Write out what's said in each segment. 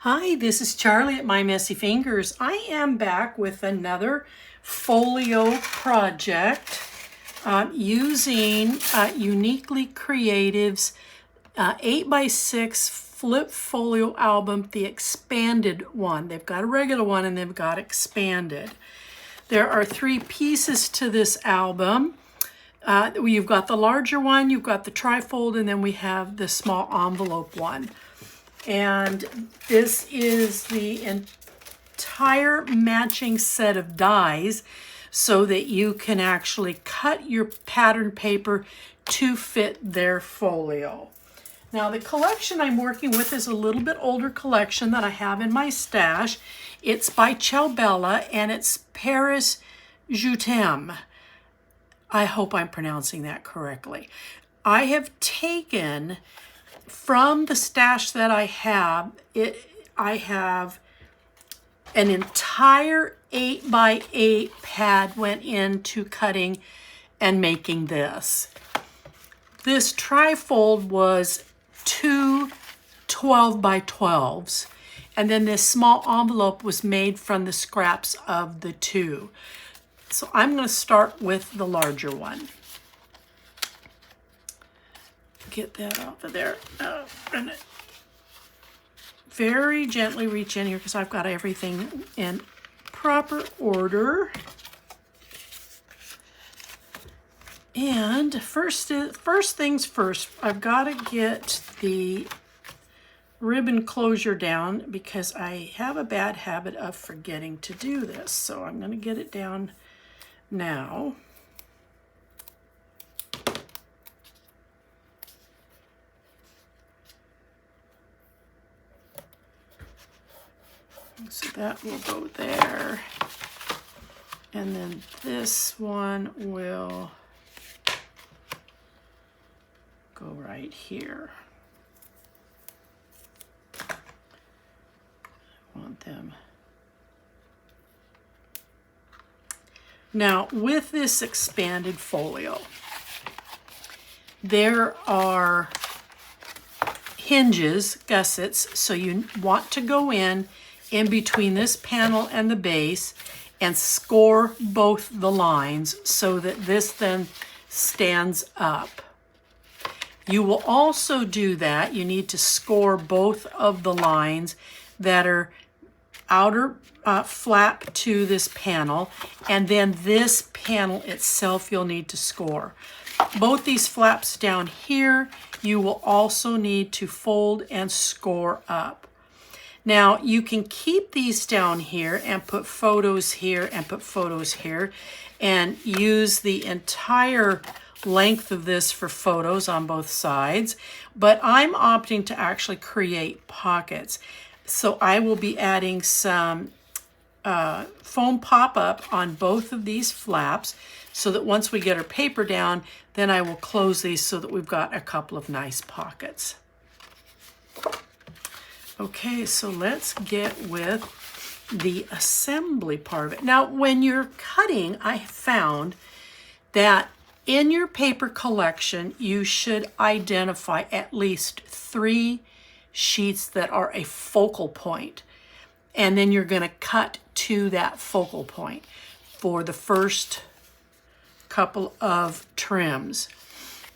Hi, this is Charlie at My Messy Fingers. I am back with another folio project using Uniquely Creative's 8x6 flip folio album, the expanded one. They've got a regular one and they've got expanded. There are 3 pieces to this album. You've got the larger one, you've got the trifold, and then we have the small envelope one. And this is the entire matching set of dies so that you can actually cut your pattern paper to fit their folio. Now the collection I'm working with is a little bit older collection that I have in my stash. It's by Ciao Bella and it's Paris Je t'aime. I hope I'm pronouncing that correctly. I have taken from the stash that I have, I have an entire 8x8 pad went into cutting and making this. This trifold was 2 12x12s, and then this small envelope was made from the scraps of the 2. So I'm going to start with the larger one. Get that off of there. And very gently reach in here because I've got everything in proper order. And first things first, I've got to get the ribbon closure down because I have a bad habit of forgetting to do this. So I'm going to get it down now. So that will go there. And then this one will go right here. I want them. Now, with this expanded folio, there are hinges, gussets, so you want to go in between this panel and the base and score both the lines so that this then stands up. You will also do that. You need to score both of the lines that are outer flap to this panel, and then this panel itself you'll need to score. Both these flaps down here you will also need to fold and score up. Now you can keep these down here and put photos here and put photos here and use the entire length of this for photos on both sides, but I'm opting to actually create pockets. So I will be adding some foam pop-up on both of these flaps so that once we get our paper down, then I will close these so that we've got a couple of nice pockets. Okay, so let's get with the assembly part of it. Now, when you're cutting, I found that in your paper collection, you should identify at least 3 sheets that are a focal point. And then you're going to cut to that focal point for the first couple of trims.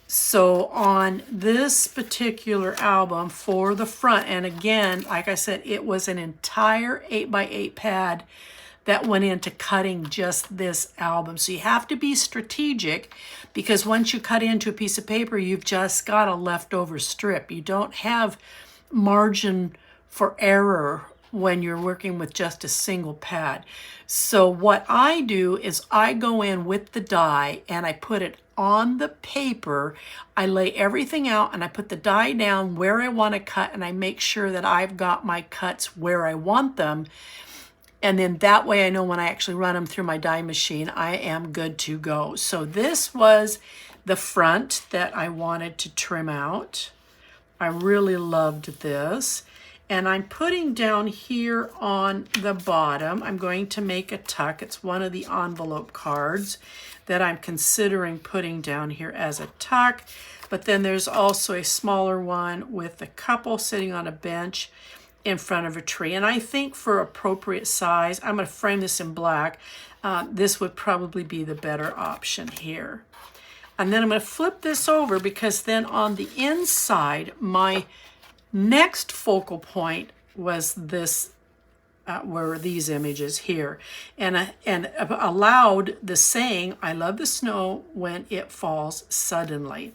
So on this particular album for the front, and again, like I said, it was an entire 8x8 pad that went into cutting just this album. So you have to be strategic because once you cut into a piece of paper, you've just got a leftover strip. You don't have margin for error when you're working with just a single pad. So what I do is I go in with the die and I put it on the paper. I lay everything out and I put the die down where I want to cut and I make sure that I've got my cuts where I want them. And then that way I know when I actually run them through my die machine, I am good to go. So this was the front that I wanted to trim out. I really loved this. And I'm putting down here on the bottom, I'm going to make a tuck. It's one of the envelope cards that I'm considering putting down here as a tuck. But then there's also a smaller one with a couple sitting on a bench in front of a tree. And I think for appropriate size, I'm going to frame this in black. This would probably be the better option here. And then I'm going to flip this over because then on the inside, my next focal point was this, were these images here. And allowed the saying, I love the snow when it falls suddenly.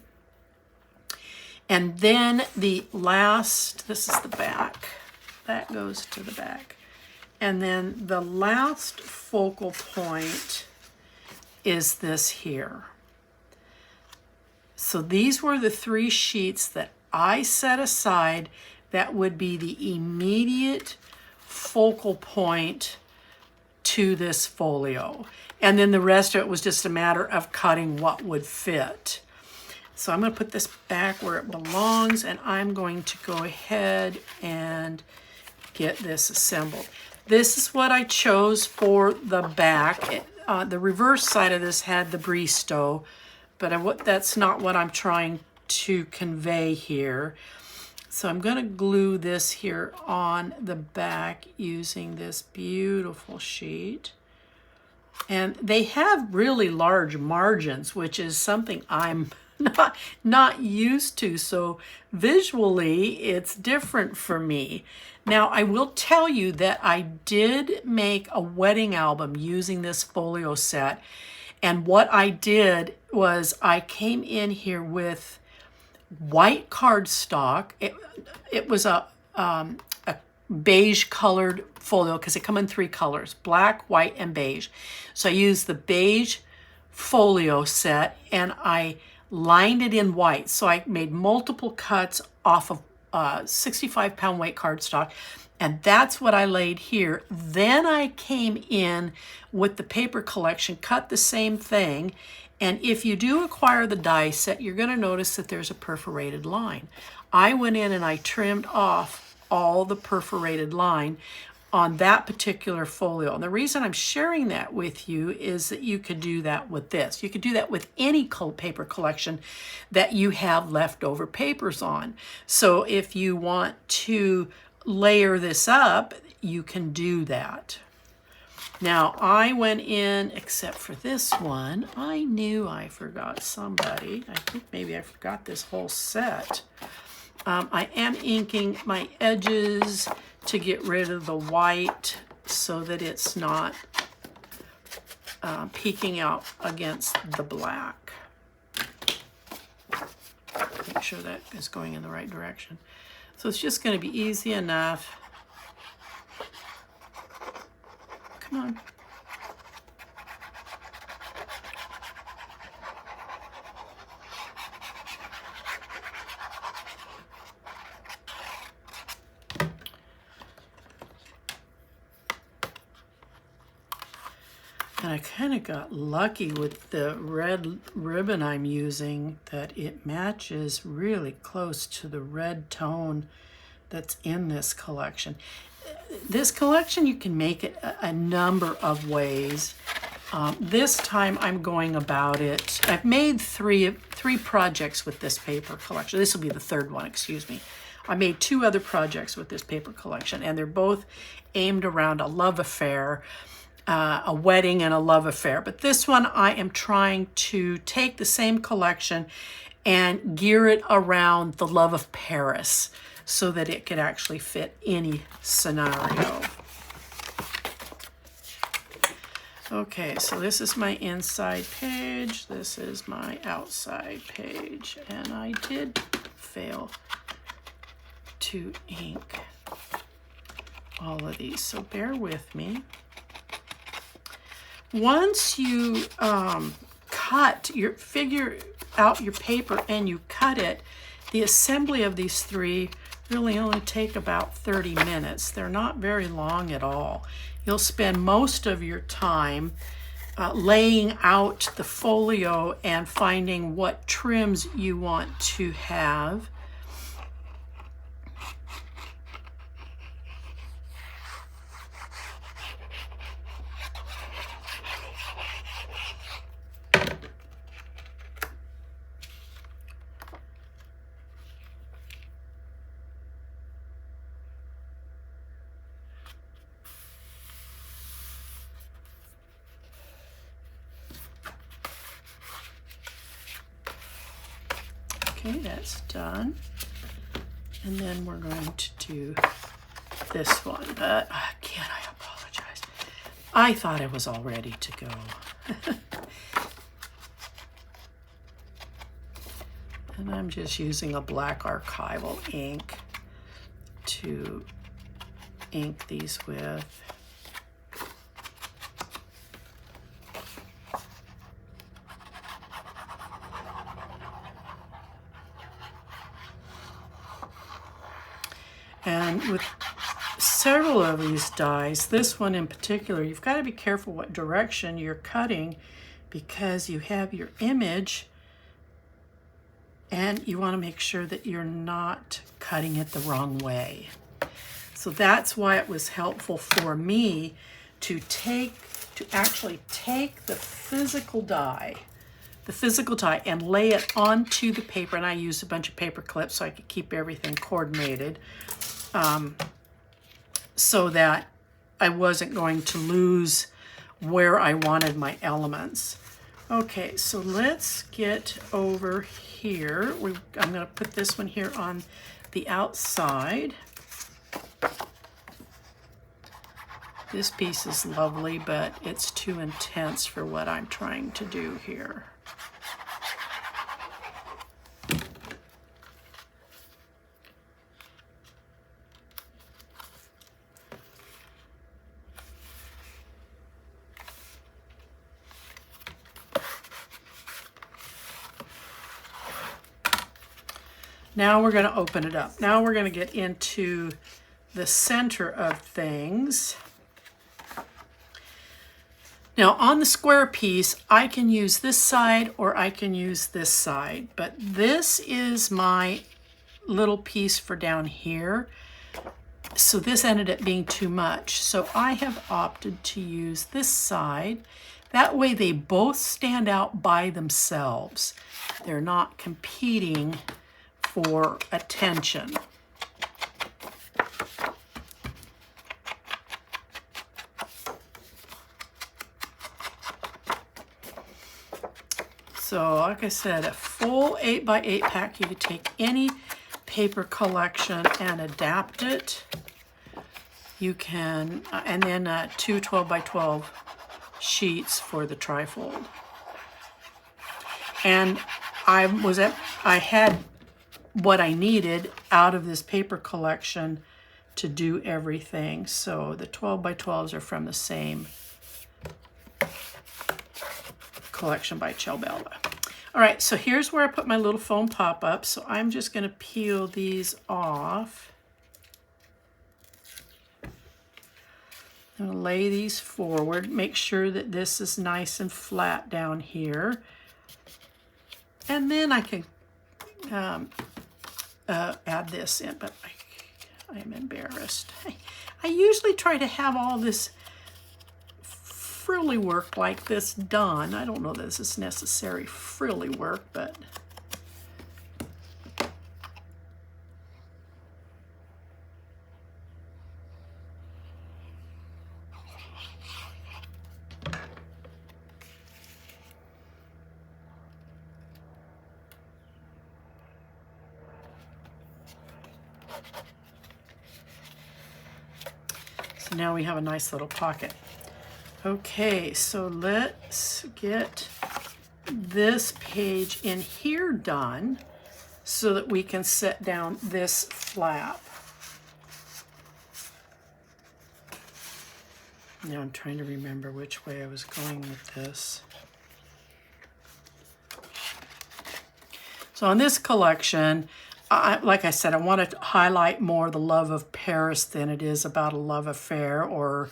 And then the last, this is the back. That goes to the back. And then the last focal point is this here. So these were the 3 sheets that I set aside that would be the immediate focal point to this folio. And then the rest of it was just a matter of cutting what would fit. So I'm going to put this back where it belongs, and I'm going to go ahead and get this assembled. This is what I chose for the back. The reverse side of this had the Bristow, but that's not what I'm trying to convey here. So I'm going to glue this here on the back using this beautiful sheet. And they have really large margins, which is something I'm not used to. So visually, it's different for me. Now, I will tell you that I did make a wedding album using this folio set. And what I did was I came in here with white cardstock. It was a beige colored folio because they come in 3 colors, black, white, and beige. So I used the beige folio set and I lined it in white. So I made multiple cuts off of 65-pound weight cardstock. And that's what I laid here. Then I came in with the paper collection, cut the same thing. And if you do acquire the die set, you're going to notice that there's a perforated line. I went in and I trimmed off all the perforated line on that particular folio. And the reason I'm sharing that with you is that you could do that with this. You could do that with any paper collection that you have leftover papers on. So if you want to layer this up, you can do that. Now I went in, except for this one, I knew I forgot somebody. I think maybe I forgot this whole set. I am inking my edges to get rid of the white so that it's not peeking out against the black. Make sure that is going in the right direction. So it's just going to be easy enough. Come on. And I kind of got lucky with the red ribbon I'm using that it matches really close to the red tone that's in this collection. This collection, you can make it a number of ways. This time I'm going about it. I've made three projects with this paper collection. This will be the 3rd one, excuse me. I made 2 other projects with this paper collection, and they're both aimed around a love affair. A wedding and a love affair. But this one, I am trying to take the same collection and gear it around the love of Paris so that it could actually fit any scenario. Okay, so this is my inside page. This is my outside page. And I did fail to ink all of these, so bear with me. Once you figure out your paper and you cut it, the assembly of these 3 really only take about 30 minutes. They're not very long at all. You'll spend most of your time laying out the folio and finding what trims you want to have. Okay, that's done. And then we're going to do this one, but again, I apologize. I thought I was all ready to go. And I'm just using a black archival ink to ink these with. And with several of these dies, this one in particular, you've got to be careful what direction you're cutting because you have your image and you want to make sure that you're not cutting it the wrong way. So that's why it was helpful for me to actually take the physical die and lay it onto the paper. And I used a bunch of paper clips so I could keep everything coordinated, so that I wasn't going to lose where I wanted my elements. Okay, so let's get over here. I'm going to put this one here on the outside. This piece is lovely, but it's too intense for what I'm trying to do here. Now we're going to open it up. Now we're going to get into the center of things. Now on the square piece, I can use this side or I can use this side, but this is my little piece for down here. So this ended up being too much. So I have opted to use this side. That way they both stand out by themselves. They're not competing for attention. So like I said, a full 8x8 pack, you could take any paper collection and adapt it. You can, and then 2 12x12 sheets for the trifold. And I had what I needed out of this paper collection to do everything. So the 12x12s are from the same collection by Ciao Bella. All right, so here's where I put my little foam pop-up. So I'm just going to peel these off. I'm going to lay these forward. Make sure that this is nice and flat down here. And then I can add this in, but I am embarrassed. I usually try to have all this frilly work like this done. I don't know that this is necessary frilly work, but so now we have a nice little pocket. Okay, so let's get this page in here done so that we can set down this flap. Now I'm trying to remember which way I was going with this. So on this collection, like I said, I wanted to highlight more the love of Paris than it is about a love affair or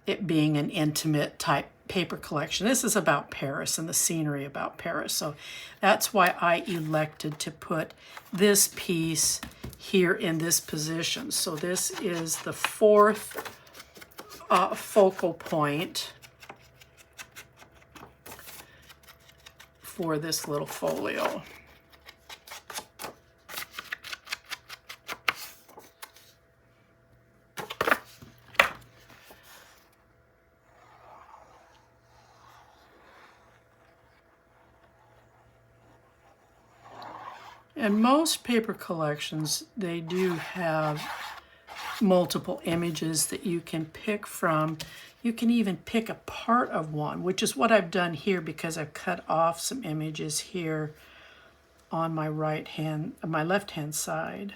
it being an intimate type paper collection. This is about Paris and the scenery about Paris. So that's why I elected to put this piece here in this position. So this is the fourth focal point for this little folio. And most paper collections, they do have multiple images that you can pick from. You can even pick a part of one, which is what I've done here because I've cut off some images here on my my left-hand side.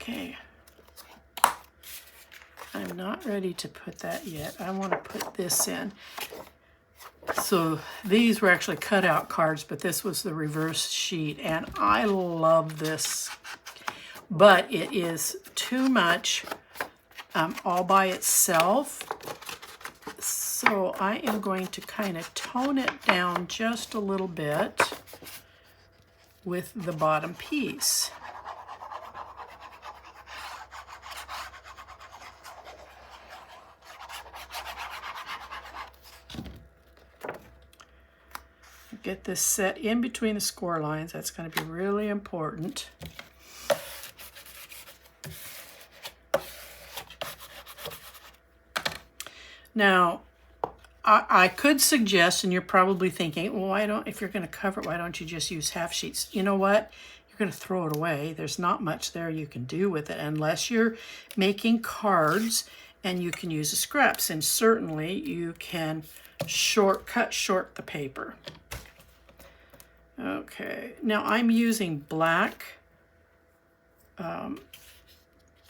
Okay. I'm not ready to put that yet. I want to put this in. So these were actually cutout cards, but this was the reverse sheet, and I love this, but it is too much all by itself. So I am going to kind of tone it down just a little bit with the bottom piece. Get this set in between the score lines. That's going to be really important. Now, I could suggest, and you're probably thinking, well, if you're going to cover it, why don't you just use half sheets? You know what? You're going to throw it away. There's not much there you can do with it unless you're making cards, and you can use the scraps. And certainly you can cut short the paper. Okay, now I'm using black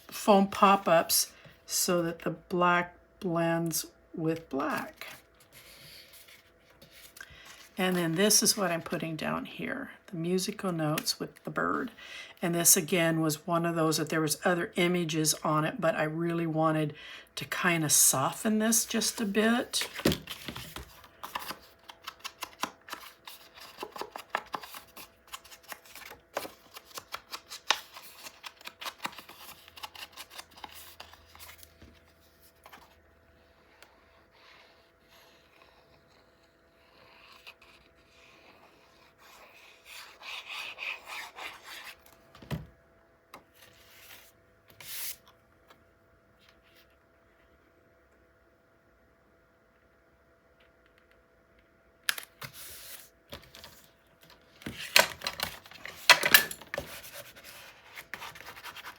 foam pop-ups so that the black blends with black. And then this is what I'm putting down here, the musical notes with the bird. And this again was one of those that there was other images on it, but I really wanted to kind of soften this just a bit.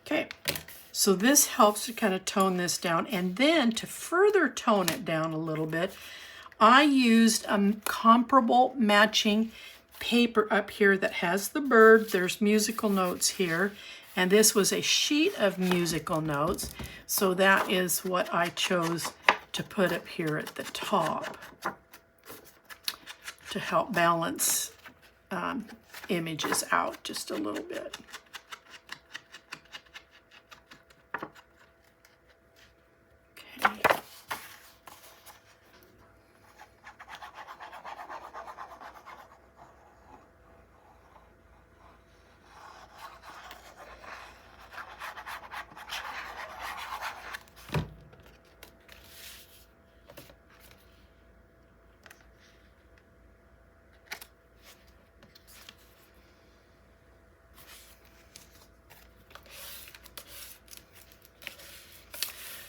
Okay, so this helps to kind of tone this down. And then to further tone it down a little bit, I used a comparable matching paper up here that has the bird. There's musical notes here. And this was a sheet of musical notes. So that is what I chose to put up here at the top to help balance images out just a little bit.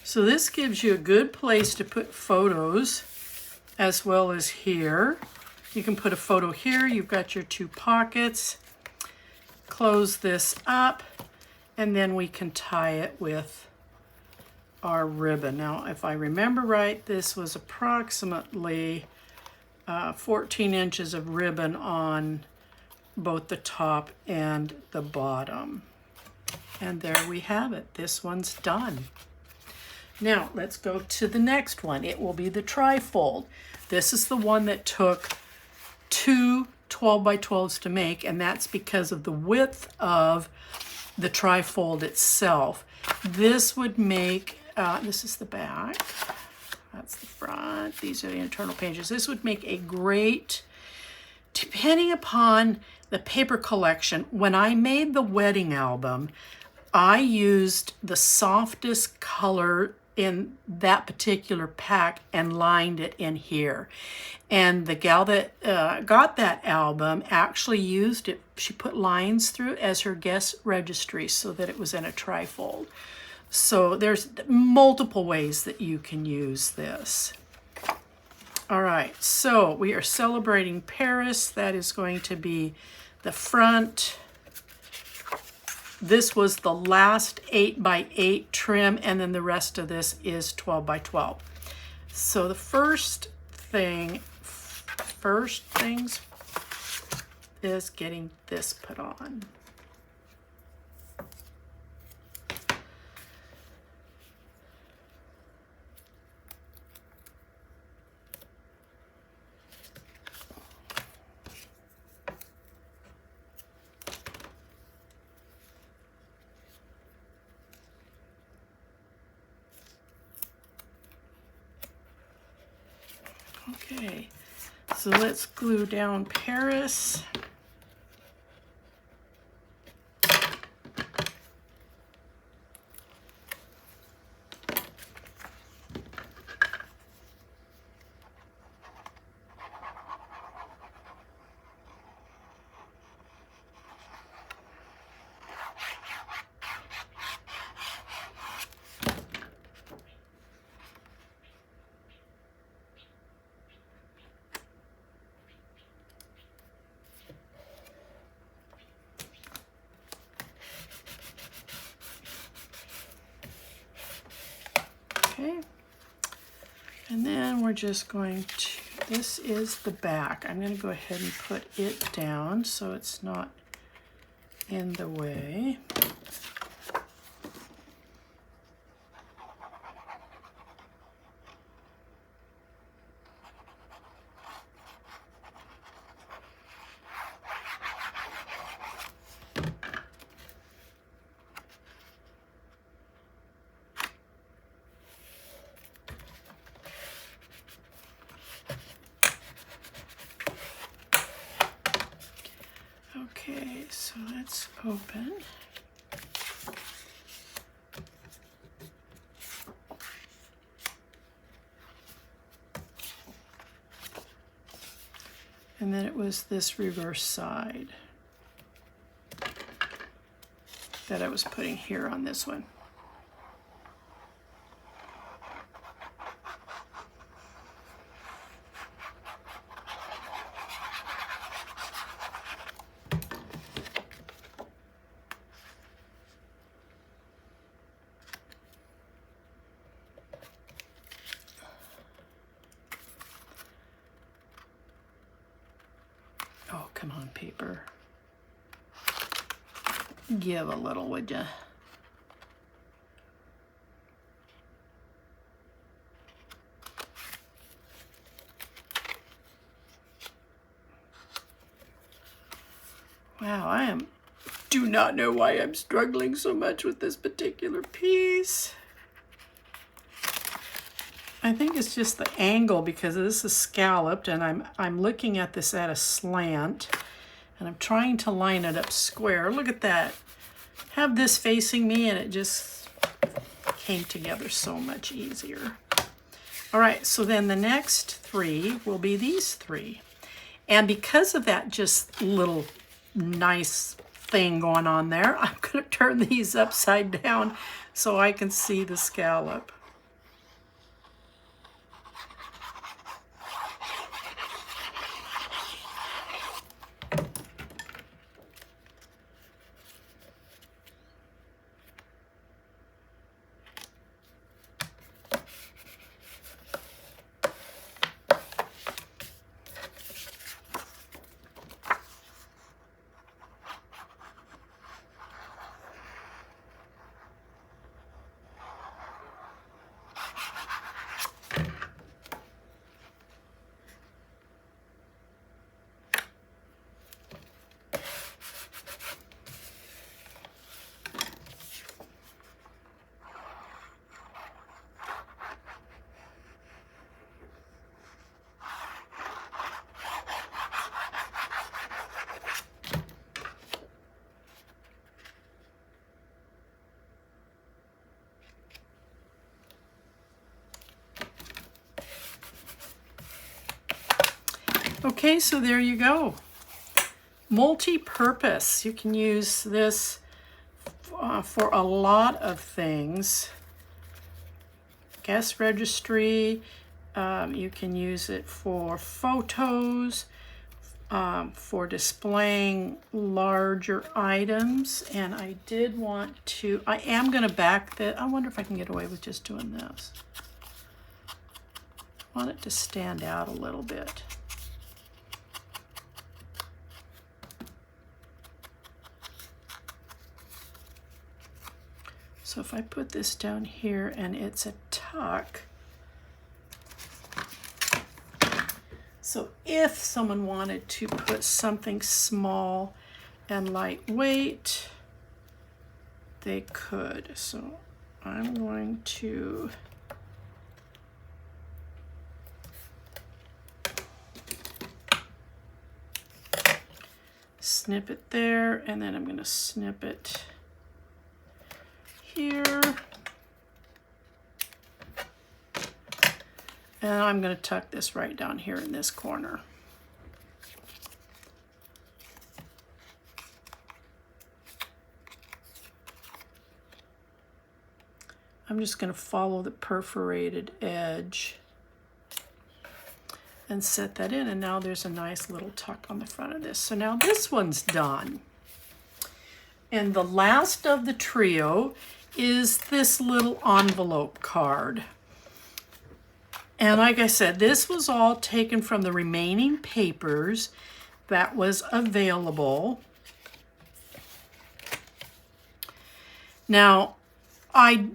So this gives you a good place to put photos as well as here. You can put a photo here. You've got your two pockets. Close this up, and then we can tie it with our ribbon. Now, if I remember right, this was approximately 14 inches of ribbon on both the top and the bottom. And there we have it. This one's done. Now, let's go to the next one. It will be the trifold. This is the one that took two 12 by 12s to make, and that's because of the width of the trifold itself. This would make, this is the back, that's the front, these are the internal pages. This would make a great, depending upon the paper collection, when I made the wedding album, I used the softest color in that particular pack and lined it in here. And the gal that got that album actually used it. She put lines through it as her guest registry so that it was in a trifold. So there's multiple ways that you can use this. All right, so we are celebrating Paris. That is going to be the front. This was the last 8x8 trim, and then the rest of this is 12x12. So the first things is getting this put on. Okay, so let's glue down Paris. Okay, and then we're just going to, this is the back. I'm going to go ahead and put it down so it's not in the way. Okay, so let's open. And then it was this reverse side that I was putting here on this one. Oh, come on, paper. Give a little, would ya? Wow, do not know why I'm struggling so much with this particular piece. I think it's just the angle because this is scalloped and I'm looking at this at a slant and I'm trying to line it up square. Look at that. Have this facing me and it just came together so much easier. All right, so then the next three will be these three. And because of that just little nice thing going on there, I'm going to turn these upside down so I can see the scallop. Okay, so there you go. Multi-purpose. You can use this for a lot of things. Guest registry, you can use it for photos, for displaying larger items. And I did want to, I am going to back that. I wonder if I can get away with just doing this. I want it to stand out a little bit. So if I put this down here and it's a tuck, so if someone wanted to put something small and lightweight, they could. So I'm going to snip it there, and then I'm going to snip it here. And I'm going to tuck this right down here in this corner. I'm just going to follow the perforated edge and set that in, and now there's a nice little tuck on the front of this. So now this one's done. And the last of the trio is this little envelope card. And like I said, this was all taken from the remaining papers that was available. Now, I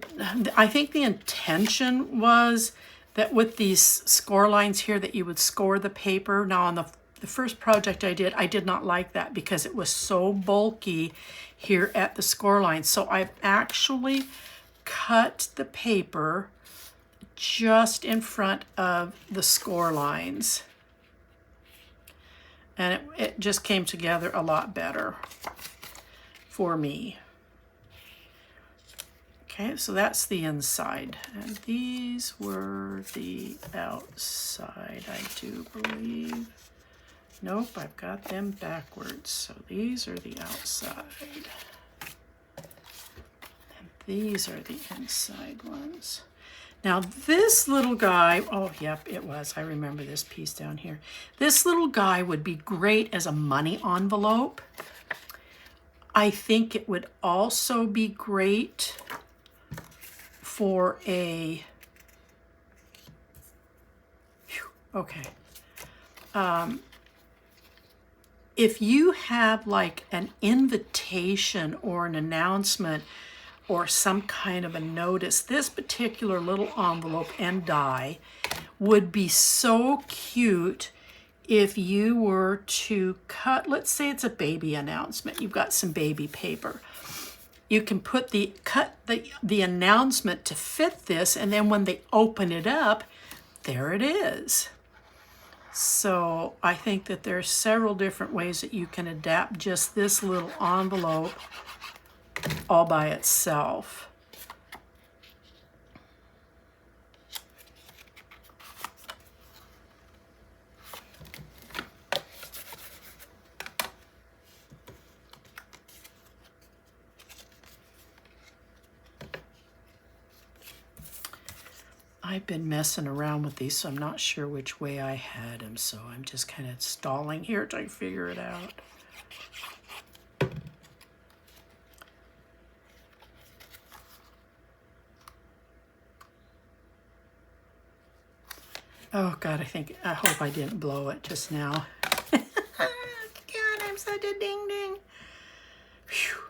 think the intention was that with these score lines here that you would score the paper. Now on the first project I did not like that because it was so bulky here at the score line. So I've actually cut the paper just in front of the score lines. And it just came together a lot better for me. Okay, so that's the inside. And these were the outside, I do believe. Nope, I've got them backwards. So these are the outside. And these are the inside ones. Now this little guy, oh yep, it was. I remember this piece down here. This little guy would be great as a money envelope. I think it would also be great for a, okay. If you have like an invitation or an announcement or some kind of a notice, this particular little envelope and die would be so cute if you were to cut, let's say it's a baby announcement, you've got some baby paper. You can cut the announcement to fit this, and then when they open it up, there it is. So I think that there are several different ways that you can adapt just this little envelope all by itself. I've been messing around with these, so I'm not sure which way I had them, so I'm just kind of stalling here till I figure it out. Oh God, I hope I didn't blow it just now. God, I'm such a ding ding. Whew.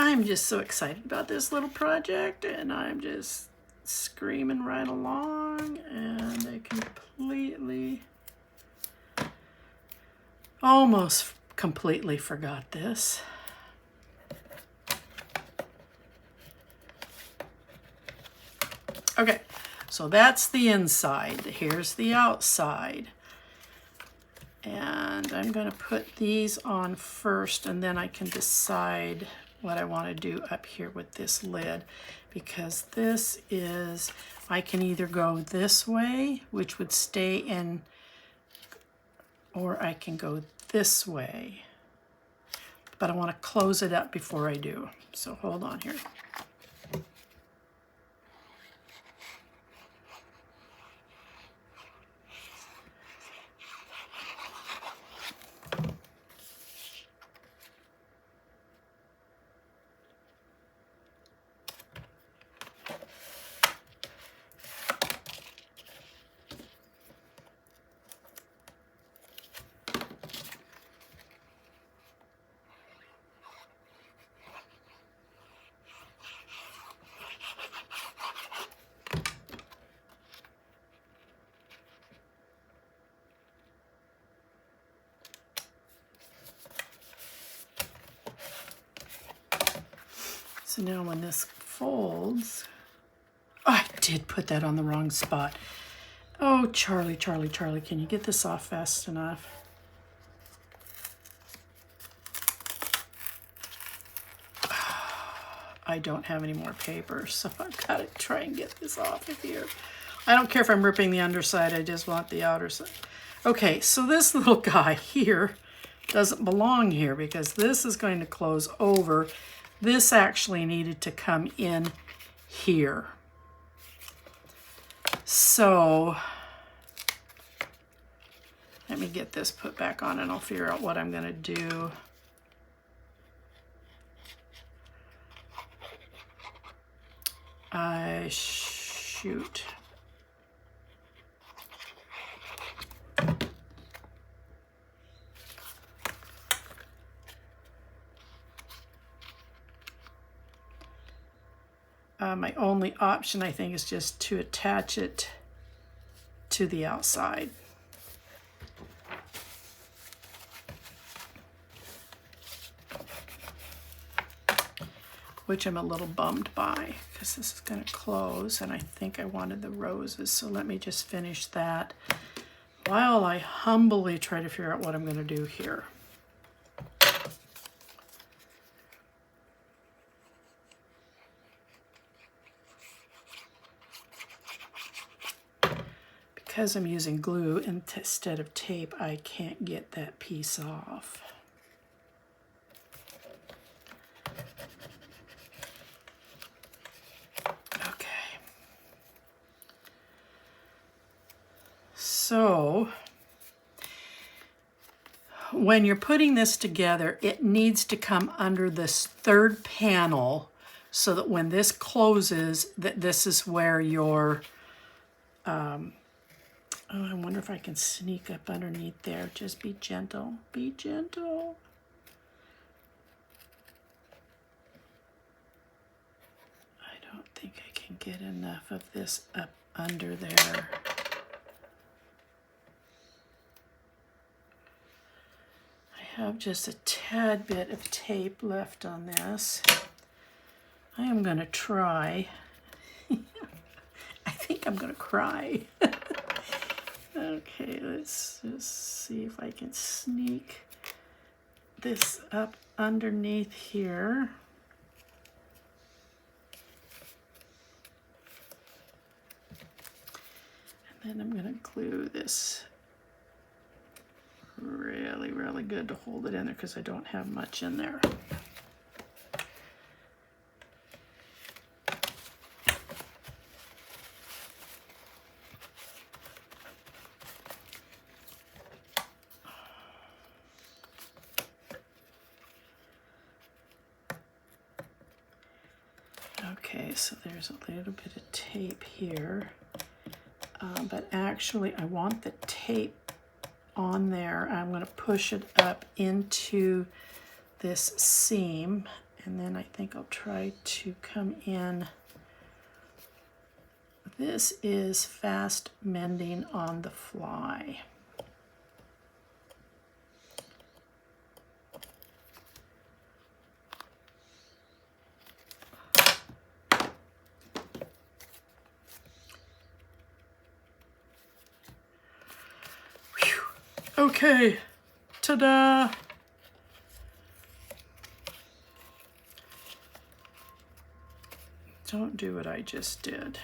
I'm just so excited about this little project, and I'm just screaming right along, and I completely, almost completely forgot this. Okay, so that's the inside. Here's the outside. And I'm going to put these on first, and then I can decide what I want to do up here with this lid, because this is, I can either go this way, which would stay in, or I can go this way. But I want to close it up before I do. So hold on here. So now when this folds, oh, I did put that on the wrong spot. Oh, Charlie, Charlie, Charlie, can you get this off fast enough? I don't have any more paper, so I've got to try and get this off of here. I don't care if I'm ripping the underside, I just want the outer side. Okay, so this little guy here doesn't belong here because this is going to close over. This actually needed to come in here. So let me get this put back on and I'll figure out what I'm going to do. Shoot. My only option, I think, is just to attach it to the outside. Which I'm a little bummed by, because this is going to close, and I think I wanted the roses, so let me just finish that while I humbly try to figure out what I'm going to do here. Because I'm using glue instead of tape, I can't get that piece off. Okay. So, when you're putting this together, it needs to come under this third panel so that when this closes, that this is where your oh, I wonder if I can sneak up underneath there. Just be gentle. Be gentle. I don't think I can get enough of this up under there. I have just a tad bit of tape left on this. I am going to try. I think I'm going to cry. Okay, let's just see if I can sneak this up underneath here. And then I'm going to glue this really, really good to hold it in there because I don't have much in there. Okay, so there's a little bit of tape here, but actually I want the tape on there. I'm going to push it up into this seam, and then I think I'll try to come in. This is fast mending on the fly. Okay, ta-da! Don't do what I just did.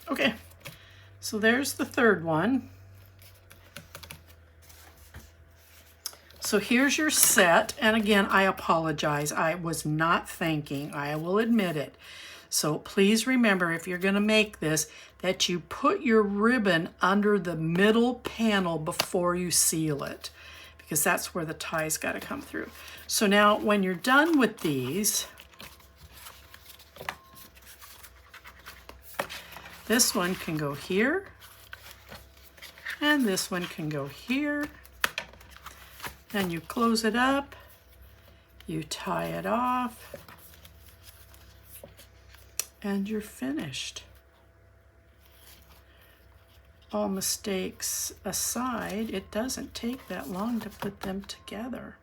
Okay, so there's the third one. So here's your set, and again, I apologize. I was not thinking, I will admit it. So please remember, if you're gonna make this, that you put your ribbon under the middle panel before you seal it, because that's where the tie's gotta come through. So now when you're done with these, this one can go here, and this one can go here. Then you close it up, you tie it off, and you're finished. All mistakes aside, it doesn't take that long to put them together.